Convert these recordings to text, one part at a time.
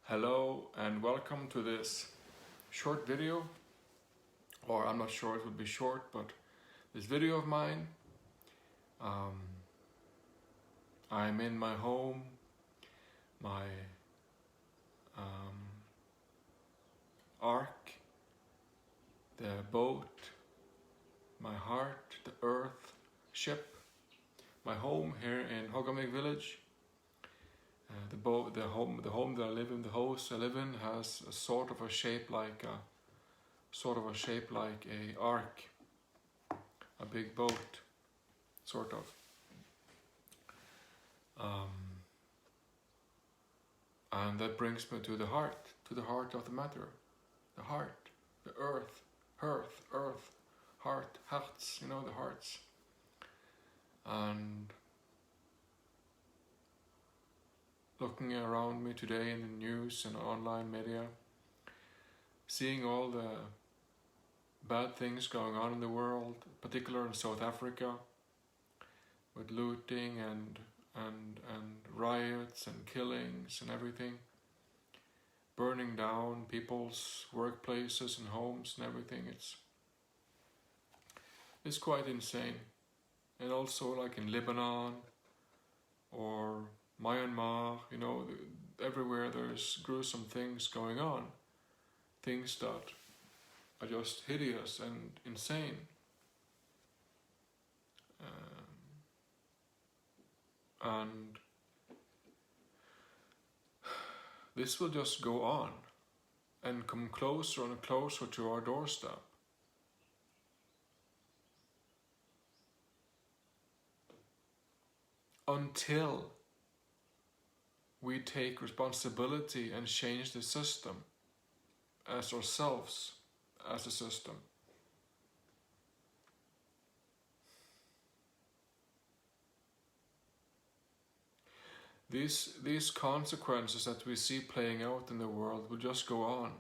Hello and welcome to this short video, or I'm not sure it would be short, but this video of mine. I'm in my home, my ark, the boat, my heart, the earth, ship, my home here in Hogamig village. The home that I live in, the house I live in, has a sort of a shape like a ark, a big boat, sort of. And that brings me to the heart of the matter, the heart, the earth, Hearth, heart, hearts, the hearts. And looking around me today in the news and online media, seeing all the bad things going on in the world, particularly in South Africa, with looting and riots and killings and everything, burning down people's workplaces and homes and everything. It's quite insane. And also like in Lebanon or Myanmar, everywhere there's gruesome things going on, things that are just hideous and insane. And this will just go on and come closer and closer to our doorstep. Until we take responsibility and change the system as ourselves, as a system. These consequences that we see playing out in the world will just go on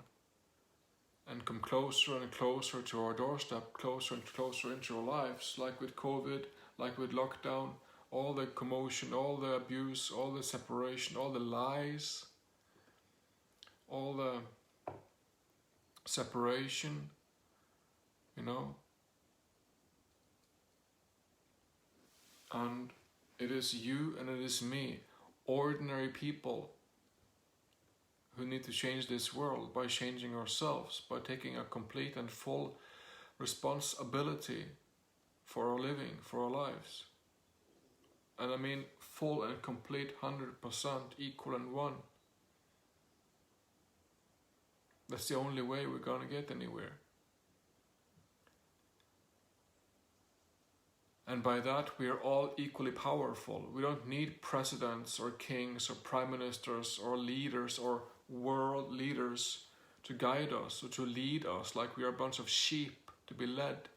and come closer and closer to our doorstep, closer and closer into our lives, like with COVID, like with lockdown, all the commotion, all the abuse, all the separation, all the lies, all the separation, And it is you and it is me, ordinary people, who need to change this world by changing ourselves, by taking a complete and full responsibility for our living, for our lives. And I mean full and complete, 100% equal and one. That's the only way we're gonna get anywhere. And by that, we are all equally powerful. We don't need presidents or kings or prime ministers or leaders or world leaders to guide us or to lead us like we are a bunch of sheep to be led.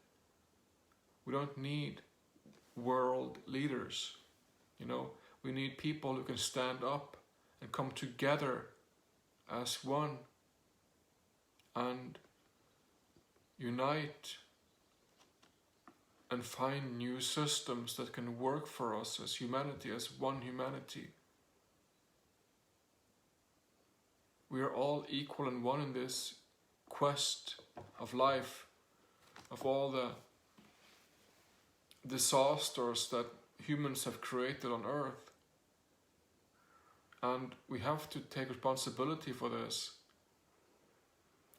We don't need world leaders. We need people who can stand up and come together as one and unite and find new systems that can work for us as humanity, as one humanity. We are all equal and one in this quest of life, of all the disasters that humans have created on Earth. And we have to take responsibility for this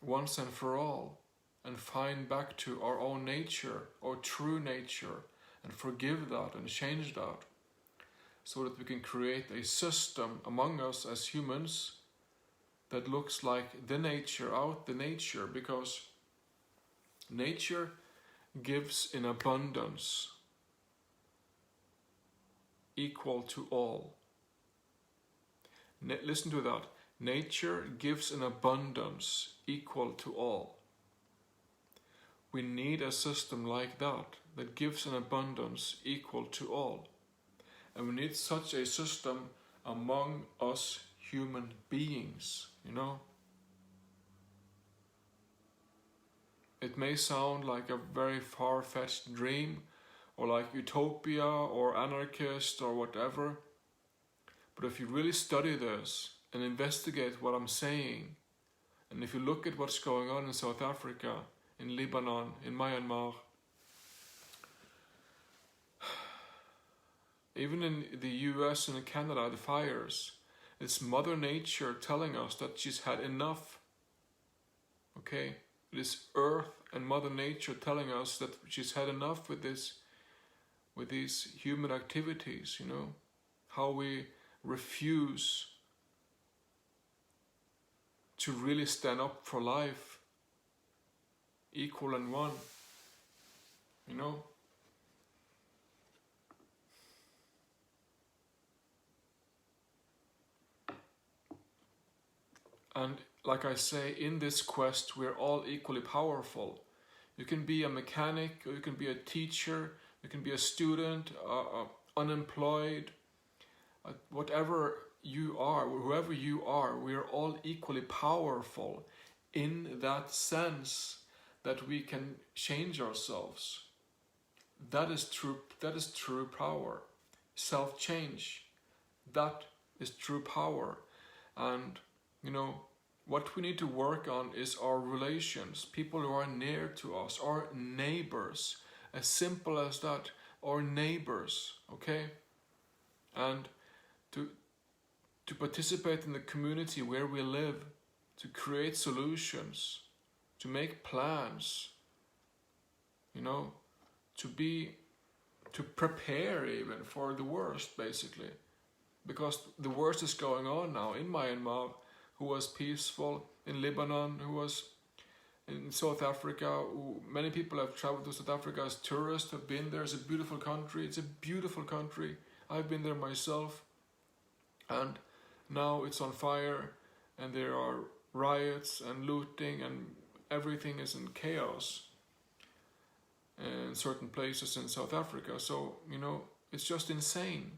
once and for all, and find back to our own nature, our true nature, and forgive that and change that, so that we can create a system among us as humans that looks like the nature, because nature gives in abundance, equal to all. Listen to that. Nature gives in abundance, equal to all. We need a system like that gives an abundance equal to all. And we need such a system among us human beings, It may sound like a very far-fetched dream, or like utopia or anarchist or whatever, but if you really study this and investigate what I'm saying, and if you look at what's going on in South Africa, in Lebanon, in Myanmar, even in the US and in Canada, the fires, it's Mother Nature telling us that she's had enough. Okay? It is Earth and Mother Nature telling us that she's had enough with these human activities, you know? How we refuse to really stand up for life, equal and one, you know? And like I say, in this quest, we're all equally powerful. You can be a mechanic, or you can be a teacher, you can be a student, unemployed, whatever you are, whoever you are, we're all equally powerful in that sense that we can change ourselves. That is true power. Self-change. That is true power. And, you know, what we need to work on is our relations, people who are near to us, our neighbors, as simple as that, our neighbors, okay? And to participate in the community where we live, to create solutions, to make plans, you know, to prepare even for the worst, basically. Because the worst is going on now in Myanmar, who was peaceful, in Lebanon, who was in South Africa. Many people have traveled to South Africa as tourists, have been there. It's a beautiful country. It's a beautiful country. I've been there myself. And now it's on fire, and there are riots and looting, and everything is in chaos in certain places in South Africa. So, you know, it's just insane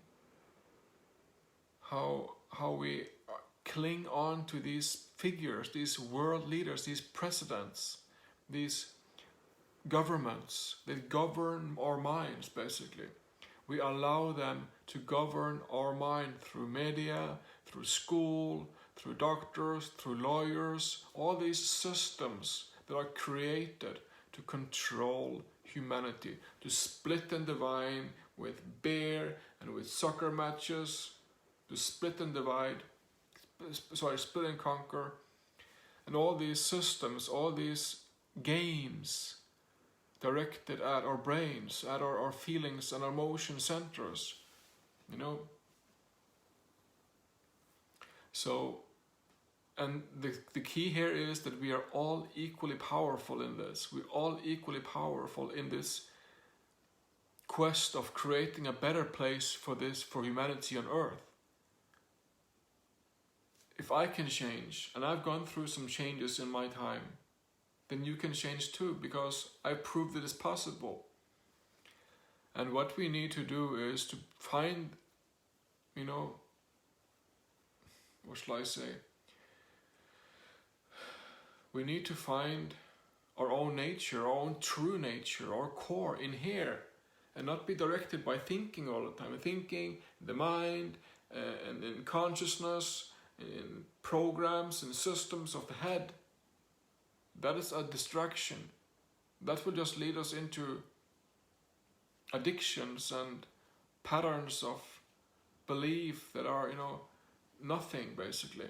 how we cling on to these figures, these world leaders, these presidents, these governments that govern our minds, basically. We allow them to govern our mind through media, through school, through doctors, through lawyers, all these systems that are created to control humanity, to split and divide with beer and with soccer matches, to split and conquer, and all these systems, all these games directed at our brains, at our feelings and our emotion centers, you know. So, and the key here is that we are all equally powerful in this. We're all equally powerful in this quest of creating a better place for humanity on Earth. If I can change, and I've gone through some changes in my time, then you can change too, because I proved that it's possible. And what we need to do is to find, you know, what shall I say? We need to find our own nature, our own true nature, our core in here, and not be directed by thinking all the time. Thinking, the mind, and in consciousness, in programs and systems of the head. That is a distraction. That will just lead us into addictions and patterns of belief that are, you know, nothing, basically.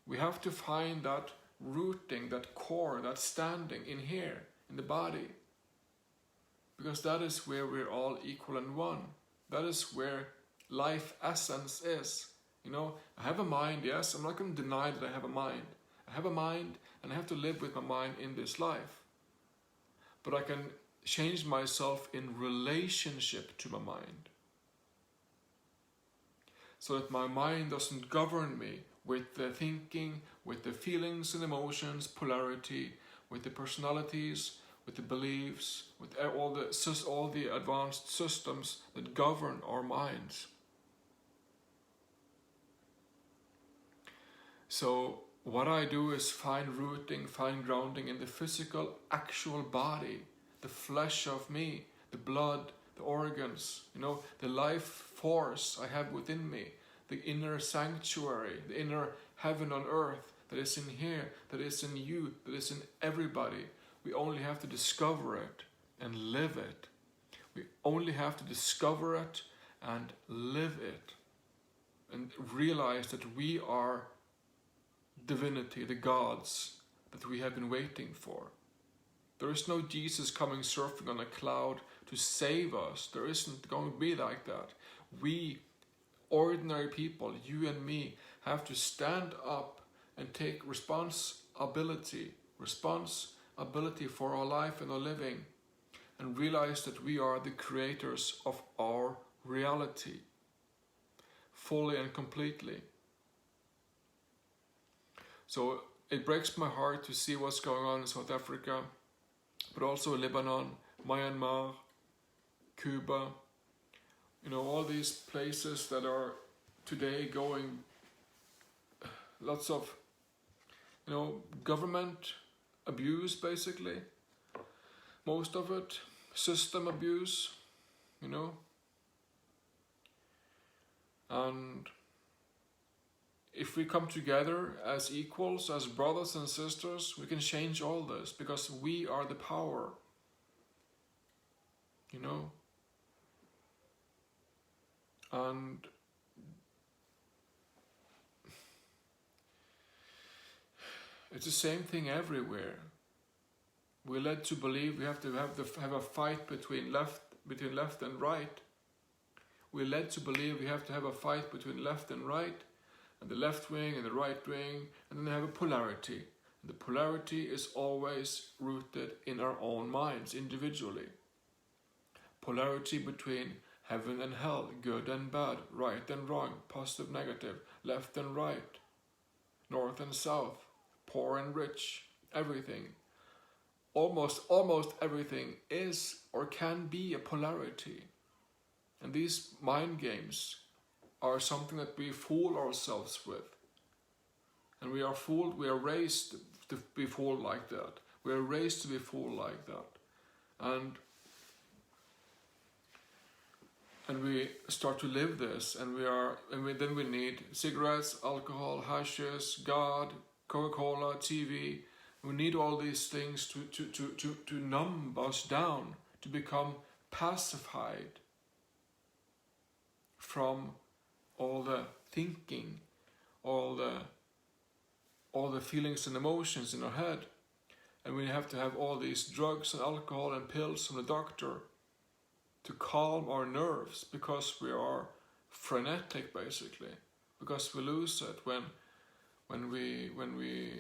We have to find that rooting, that core, that standing in here, in the body. Because that is where we're all equal and one. That is where life essence is. You know, I have a mind, yes, I'm not going to deny that I have a mind. I have a mind, and I have to live with my mind in this life. But I can change myself in relationship to my mind. So that my mind doesn't govern me with the thinking, with the feelings and emotions, polarity, with the personalities, with the beliefs, with all the advanced systems that govern our minds. So what I do is find rooting, find grounding in the physical, actual body, the flesh of me, the blood, the organs, you know, the life force I have within me, the inner sanctuary, the inner heaven on earth that is in here, that is in you, that is in everybody. We only have to discover it and live it. We only have to discover it and live it. And realize that we are divinity, the gods that we have been waiting for. There is no Jesus coming surfing on a cloud to save us. There isn't going to be like that. We, ordinary people, you and me, have to stand up and take responsibility for our life and our living, and realize that we are the creators of our reality, fully and completely. So it breaks my heart to see what's going on in South Africa, but also Lebanon, Myanmar, Cuba, all these places that are today going, lots of, government abuse basically, most of it, system abuse, and if we come together as equals, as brothers and sisters, we can change all this, because we are the power, and it's the same thing everywhere. We're led to believe we have to have a fight between left and right. We're led to believe we have to have a fight between left and right, and the left wing and the right wing, and then they have a polarity. And the polarity is always rooted in our own minds individually. Polarity between heaven and hell, good and bad, right and wrong, positive, negative, left and right, north and south, poor and rich, everything. Almost everything is or can be a polarity. And these mind games are something that we fool ourselves with. And we are fooled, we are raised to be fooled like that. We are raised to be fooled like that. And we start to live this, and then we need cigarettes, alcohol, hashish, God, Coca-Cola, TV. We need all these things to numb us down, to become pacified from all the thinking, all the feelings and emotions in our head. And we have to have all these drugs and alcohol and pills from the doctor to calm our nerves, because we are frenetic basically, because we lose it when we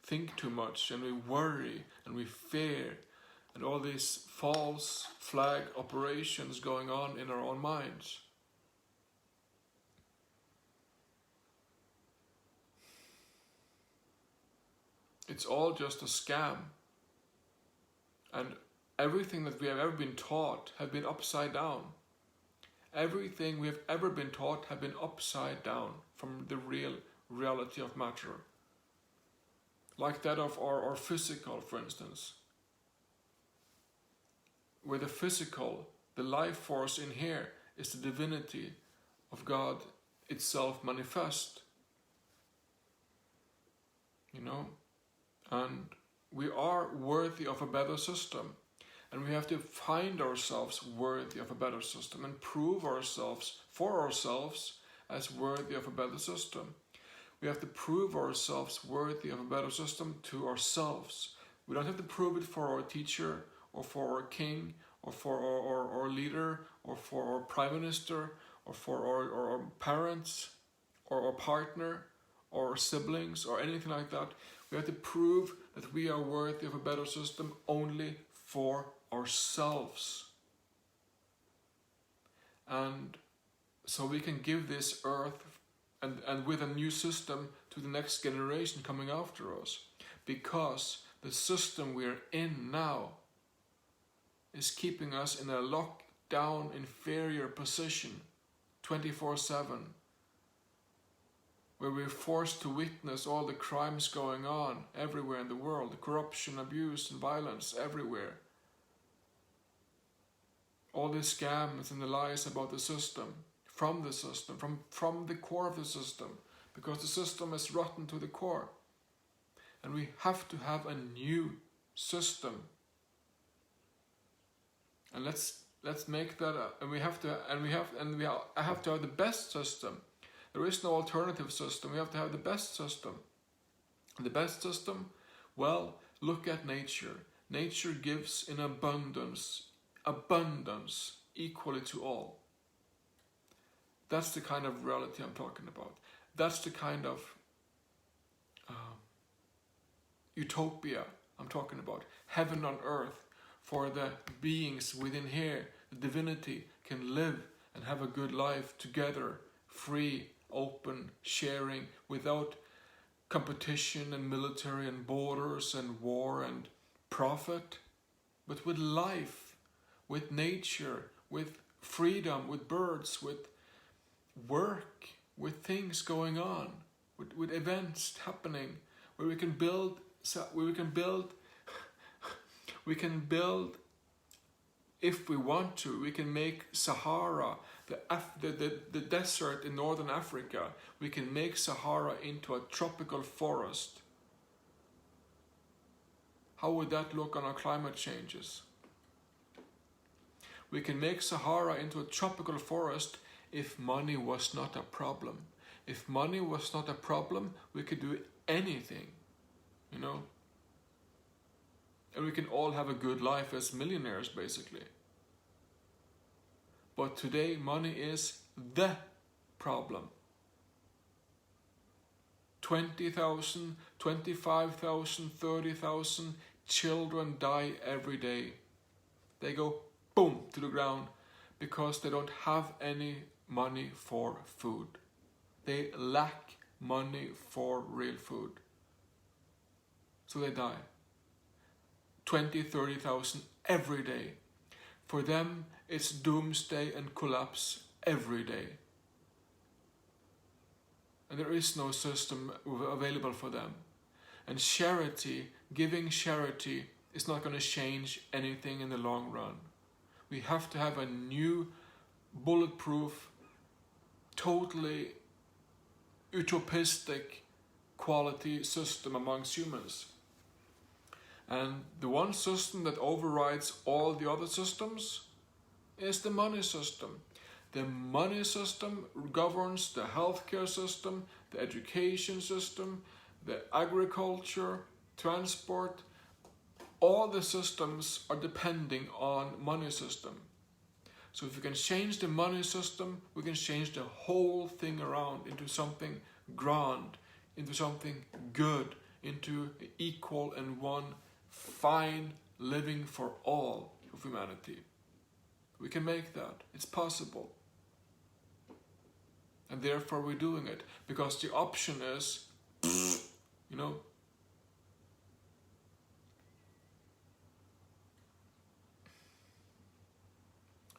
think too much, and we worry and we fear, and all these false flag operations going on in our own minds. It's all just a scam. And everything that we have ever been taught have been upside down. Everything we have ever been taught have been upside down from the real reality of matter. Like that of our physical, for instance. Where the physical, the life force in here, is the divinity of God itself manifest. And we are worthy of a better system. And we have to find ourselves worthy of a better system and prove ourselves for ourselves as worthy of a better system. We have to prove ourselves worthy of a better system to ourselves. We don't have to prove it for our teacher, or for our king, or for our leader, or for our prime minister, or for our parents, or our partner, or our siblings, or anything like that. We have to prove that we are worthy of a better system only for ourselves. And so we can give this earth and with a new system to the next generation coming after us. Because the system we're in now is keeping us in a lockdown, inferior position 24/7. Where we're forced to witness all the crimes going on everywhere in the world, corruption, abuse and violence everywhere. All the scams and the lies about the system, from the system, from the core of the system, because the system is rotten to the core. And we have to have a new system. And let's make that and I have to have the best system. There is no alternative system. We have to have the best system. The best system, well, look at nature. Nature gives in abundance equally to all. That's the kind of reality I'm talking about. That's the kind of utopia I'm talking about. Heaven on earth for the beings within here. The divinity can live and have a good life together, free, open, sharing, without competition and military and borders and war and profit, but with life, with nature, with freedom, with birds, with work, with things going on, with events happening, where we can build if we want to. We can make Sahara, the desert in northern Africa, we can make Sahara into a tropical forest. How would that look on our climate changes? We can make Sahara into a tropical forest if money was not a problem. If money was not a problem, we could do anything, you know? And we can all have a good life as millionaires, basically. But today, money is the problem. 20,000, 25,000, 30,000 children die every day. They go boom to the ground because they don't have any money for food. They lack money for real food. So they die. 20, 30,000 every day. For them, it's doomsday and collapse every day. And there is no system available for them. And charity, giving charity, is not going to change anything in the long run. We have to have a new, bulletproof, totally utopistic quality system amongst humans. And the one system that overrides all the other systems is the money system. The money system governs the healthcare system, the education system, the agriculture, transport. All the systems are depending on money system. So if we can change the money system, we can change the whole thing around into something grand, into something good, into equal and one fine living for all of humanity. We can make that. It's possible. And therefore we're doing it. Because the option is, you know,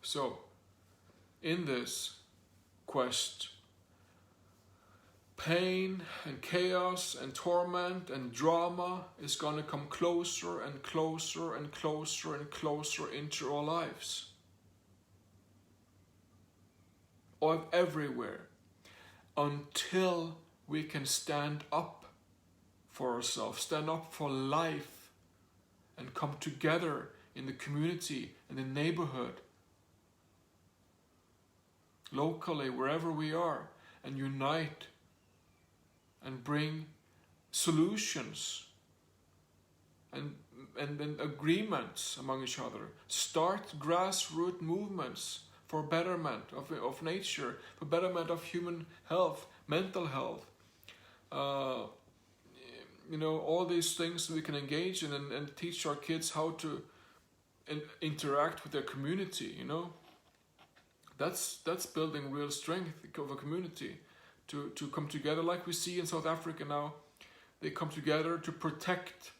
so in this quest, pain and chaos and torment and drama is going to come closer and closer and closer and closer into our lives. Or everywhere. Until we can stand up for ourselves, stand up for life, and come together in the community, in the neighborhood, locally, wherever we are, and unite and bring solutions and agreements among each other. Start grassroots movements for betterment of nature, for betterment of human health, mental health. You know, all these things we can engage in and teach our kids how to interact with their community, you know. That's building real strength of a community to come together like we see in South Africa now. They come together to protect,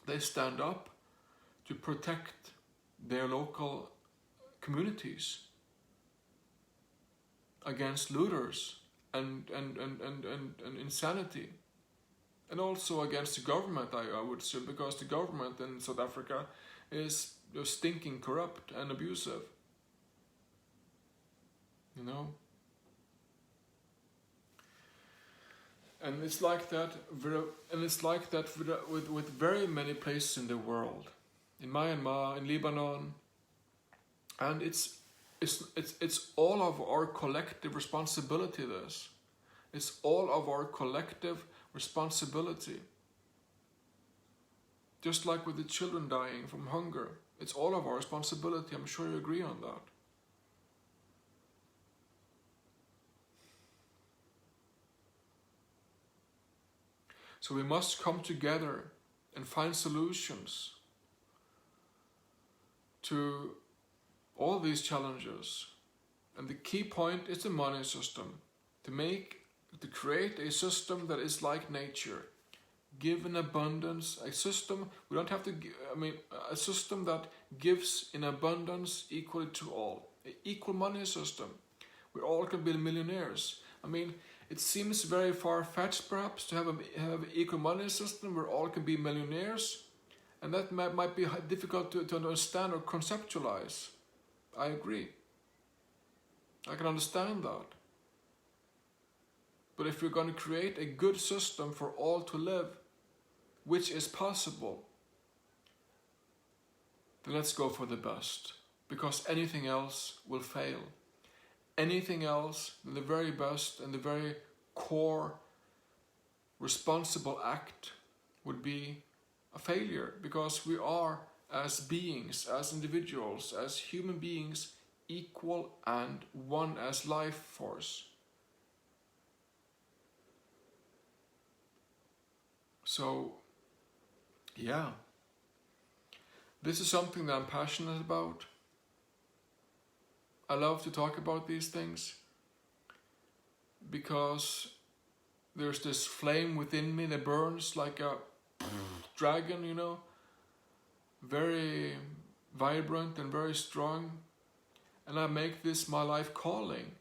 they stand up to protect their local communities against looters and insanity, and also against the government, I would assume, because the government in South Africa is stinking corrupt and abusive. you know. And it's like that. With very many places in the world, in Myanmar, in Lebanon, and it's all of our collective responsibility. It's all of our collective responsibility. Just like with the children dying from hunger, it's all of our responsibility. I'm sure you agree on that. So we must come together and find solutions to all these challenges. And the key point is the money system. To create a system that is like nature. Give in abundance, a system, we don't have to, a system that gives in abundance equally to all. An equal money system, where all can be millionaires. It seems very far-fetched perhaps to have an equal money system where all can be millionaires. And that might be difficult to understand or conceptualize. I agree. I can understand that. But if we're going to create a good system for all to live, which is possible, then let's go for the best. Because anything else will fail. Anything else than the very best and the very core responsible act would be a failure. Because we are, as beings, as individuals, as human beings, equal and one as life force. So, yeah, this is something that I'm passionate about. I love to talk about these things because there's this flame within me that burns like a dragon, you know, very vibrant and very strong. And I make this my life calling,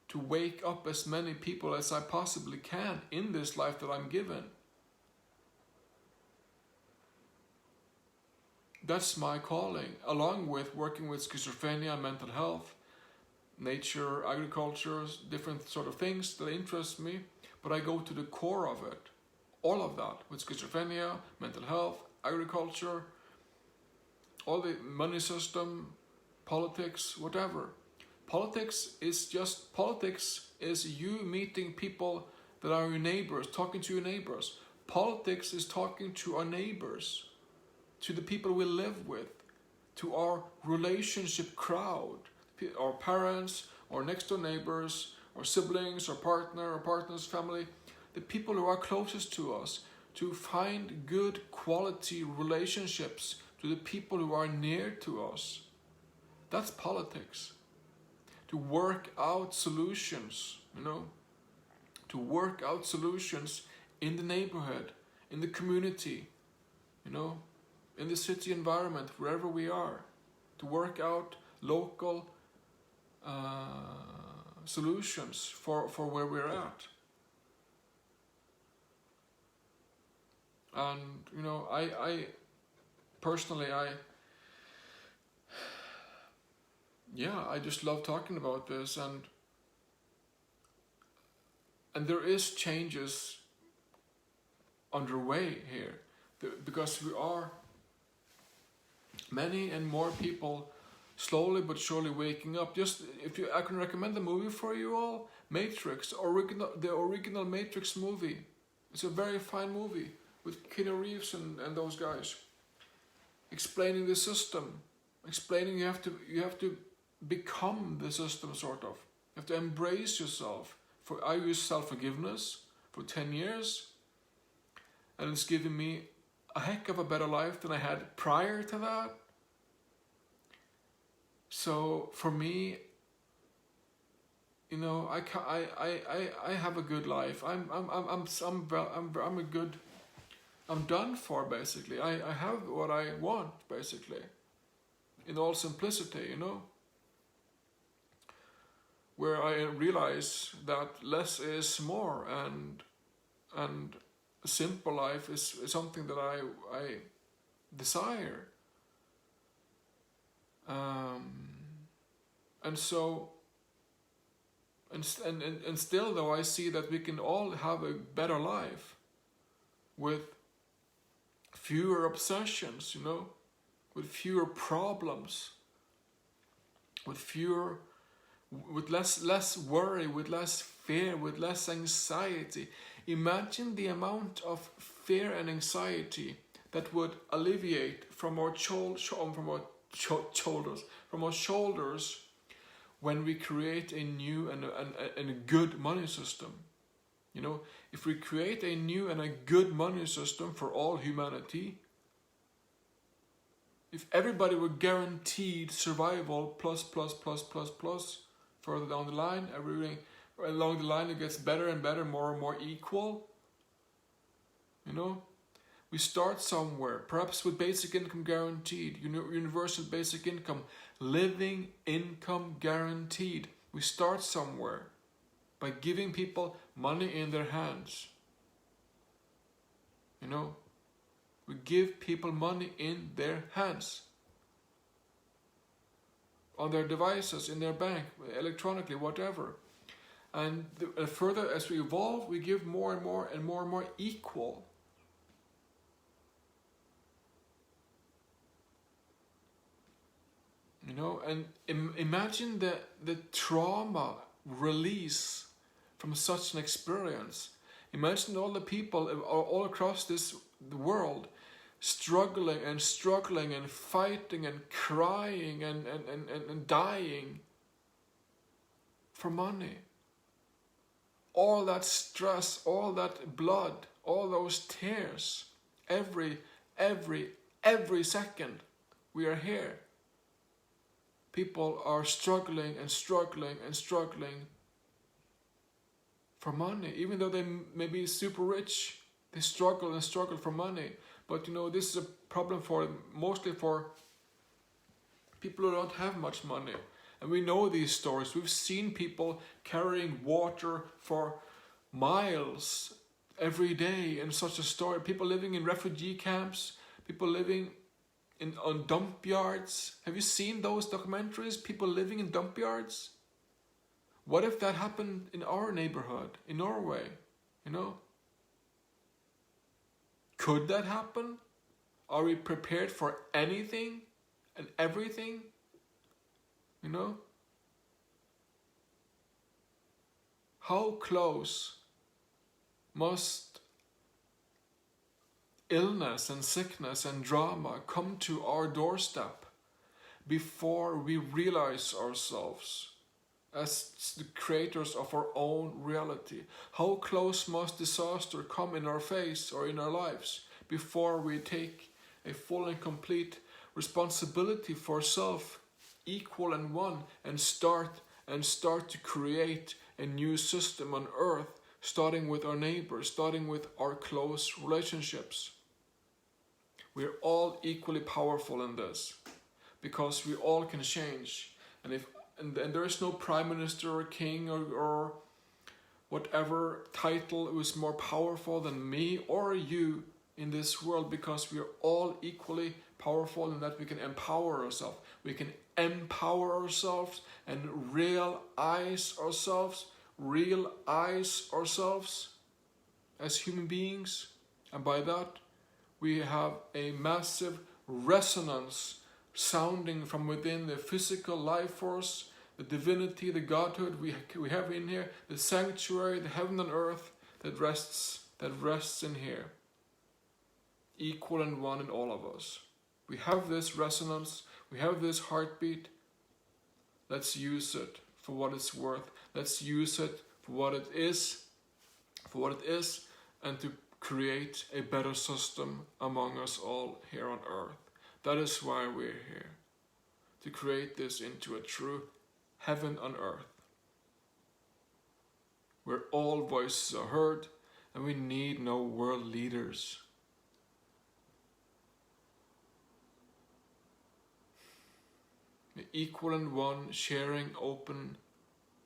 to wake up as many people as I possibly can in this life that I'm given. That's my calling, along with working with schizophrenia, mental health, nature, agriculture, different sort of things that interest me. But I go to the core of it, all of that, with schizophrenia, mental health, agriculture, all the money system, politics, whatever. Politics is you meeting people that are your neighbors, talking to your neighbors. Politics is talking to our neighbors, to the people we live with, to our relationship crowd, our parents, our next door neighbors, our siblings, our partner, our partner's family, the people who are closest to us, to find good quality relationships to the people who are near to us. That's politics. To work out solutions, you know, to work out solutions in the neighborhood, in the community, you know, in the city environment, wherever we are, to work out local solutions for where we're at. And, you know, I personally, I just love talking about this, and there is changes underway here, because we are many and more people slowly but surely waking up. I can recommend the movie for you all, Matrix, the original Matrix movie. It's a very fine movie with Keanu Reeves and those guys, explaining the system, explaining you have to become the system, sort of. You have to embrace yourself. I use self-forgiveness for 10 years, and it's given me a heck of a better life than I had prior to that. So for me, you know, I have a good life. I'm done for, basically. I have what I want, basically, in all simplicity, you know, where I realize that less is more, and a simple life is something that I desire. And so And still though, I see that we can all have a better life with fewer obsessions, you know, with fewer problems, with less worry, with less fear, with less anxiety. Imagine the amount of fear and anxiety that would alleviate from our shoulders when we create a new and a good money system. You know, if we create a new and a good money system for all humanity, if everybody were guaranteed survival plus further down the line, everything along the line it gets better and better, more and more equal. You know, we start somewhere, perhaps with basic income guaranteed, universal basic income, living income guaranteed. We start somewhere by giving people money in their hands. You know, we give people money in their hands, on their devices, in their bank, electronically, whatever. And further as we evolve, we give more and more and more and more equal. You know, and imagine the trauma release from such an experience. Imagine all the people all across the world struggling and fighting and crying and dying for money. All that stress, all that blood, all those tears, every second we are here. People are struggling for money. Even though they may be super rich, they struggle for money. But you know, this is a problem mostly for people who don't have much money. And we know these stories. We've seen people carrying water for miles every day in such a story. People living in refugee camps, people living on dump yards. Have you seen those documentaries? People living in dump yards? What if that happened in our neighborhood, in Norway? You know? Could that happen? Are we prepared for anything and everything? You know? How close must illness and sickness and drama come to our doorstep before we realize ourselves as the creators of our own reality? How close must disaster come in our face or in our lives before we take a full and complete responsibility for self, equal and one, and start to create a new system on earth, starting with our neighbors, starting with our close relationships? We're all equally powerful in this, because we all can change. And there is no prime minister or king or whatever title who is more powerful than me or you in this world, because we are all equally powerful in that we can empower ourselves. We can empower ourselves and realize ourselves as human beings. And by that, we have a massive resonance sounding from within the physical life force, the divinity, the godhood we have in here, the sanctuary, the heaven and earth that rests in here, equal and one in all of us. We have this resonance, we have this heartbeat. Let's use it for what it's worth. Let's use it for what it is, and to create a better system among us all here on earth. That is why we're here, to create this into a true heaven on earth, where all voices are heard and we need no world leaders. Equal and one, sharing, open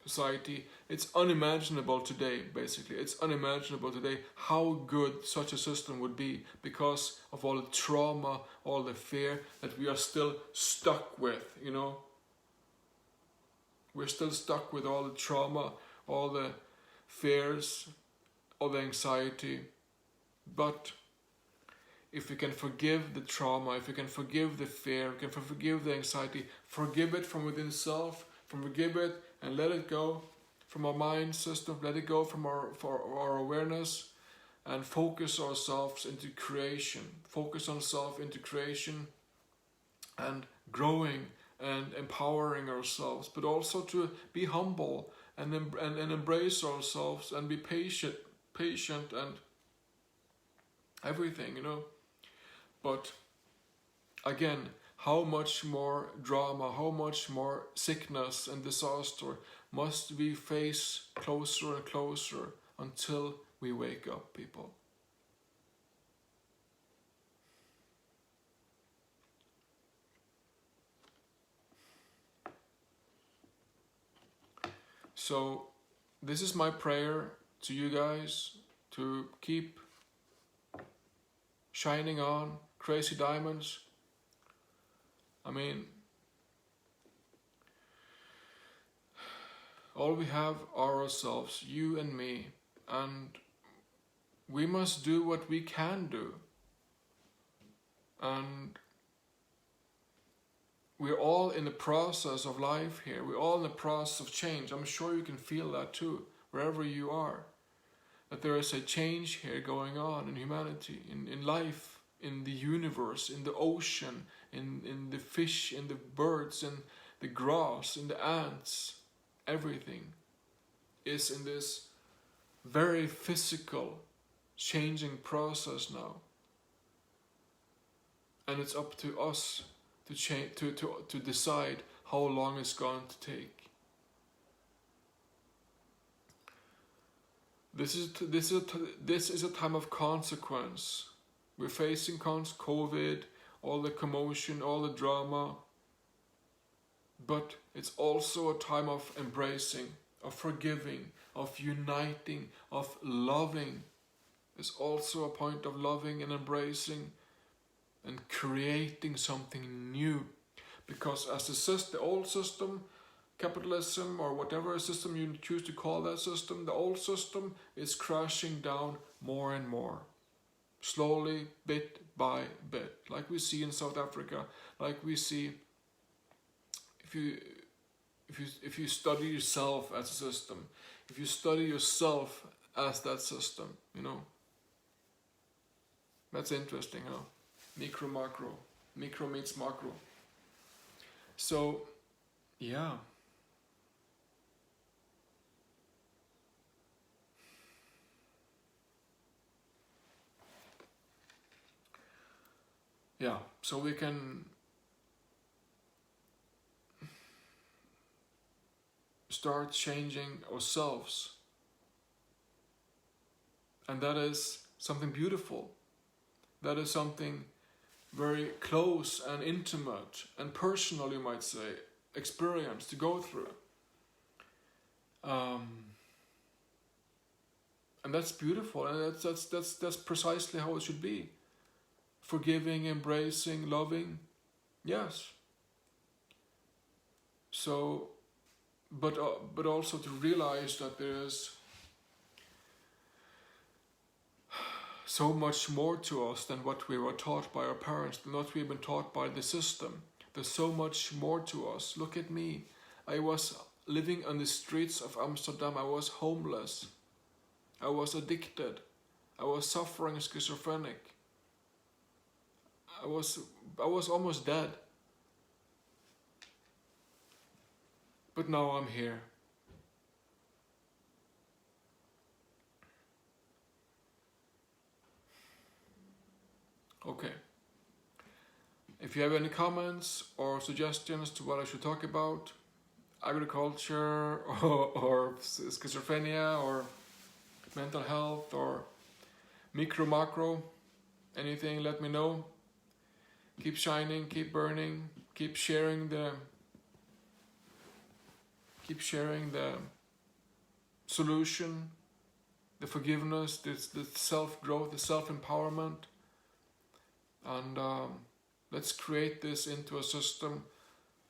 society. It's unimaginable today, basically. It's unimaginable today how good such a system would be, because of all the trauma, all the fear that we are still stuck with, you know. We're still stuck with all the trauma, all the fears, all the anxiety. But if we can forgive the trauma, if we can forgive the fear, we can forgive the anxiety, forgive it from within self, forgive it and let it go from our mind system, let it go from our awareness, and focus ourselves into creation. Focus on self into creation and growing and empowering ourselves, but also to be humble and embrace ourselves and be patient and everything, But again, how much more drama, how much more sickness and disaster must we face closer and closer until we wake up, people? So this is my prayer to you guys, to keep shining on, crazy diamonds. I mean, all we have are ourselves, you and me, and we must do what we can do. And we're all in the process of life here. We're all in the process of change. I'm sure you can feel that too, wherever you are. That there is a change here going on in humanity, in life, in the universe, in the ocean, in the fish, in the birds, in the grass, in the ants. Everything is in this very physical changing process now. And it's up to us to change, to decide how long it's going to take. This is a time of consequence. We're facing COVID, all the commotion, all the drama. But it's also a time of embracing, of forgiving, of uniting, of loving. It's also a point of loving and embracing and creating something new. Because as the old system, capitalism or whatever system you choose to call that system, the old system is crashing down more and more. Slowly, bit by bit. Like we see in South Africa, like we see if you study yourself as a system, if you study yourself as that system, that's interesting, huh? Micro, macro. Micro meets macro. So, yeah. Yeah, so we can start changing ourselves. And that is something beautiful. That is something very close and intimate and personal, you might say, experience to go through. And that's beautiful, and that's precisely how it should be. Forgiving, embracing, loving, yes. So, but also to realize that there is so much more to us than what we were taught by our parents, than what we've been taught by the system. There's so much more to us. Look at me. I was living on the streets of Amsterdam. I was homeless. I was addicted. I was suffering schizophrenic. I was almost dead. But now I'm here. Okay. If you have any comments or suggestions to what I should talk about, agriculture or schizophrenia or mental health or micro macro, anything, let me know. Keep shining, keep burning, keep sharing the solution, the forgiveness, the self-growth, the self-empowerment. And let's create this into a system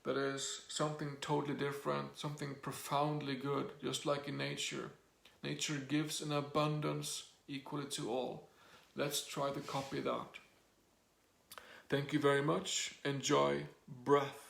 that is something totally different, something profoundly good, just like in nature. Nature gives in abundance equally to all. Let's try to copy that. Thank you very much. Enjoy breath.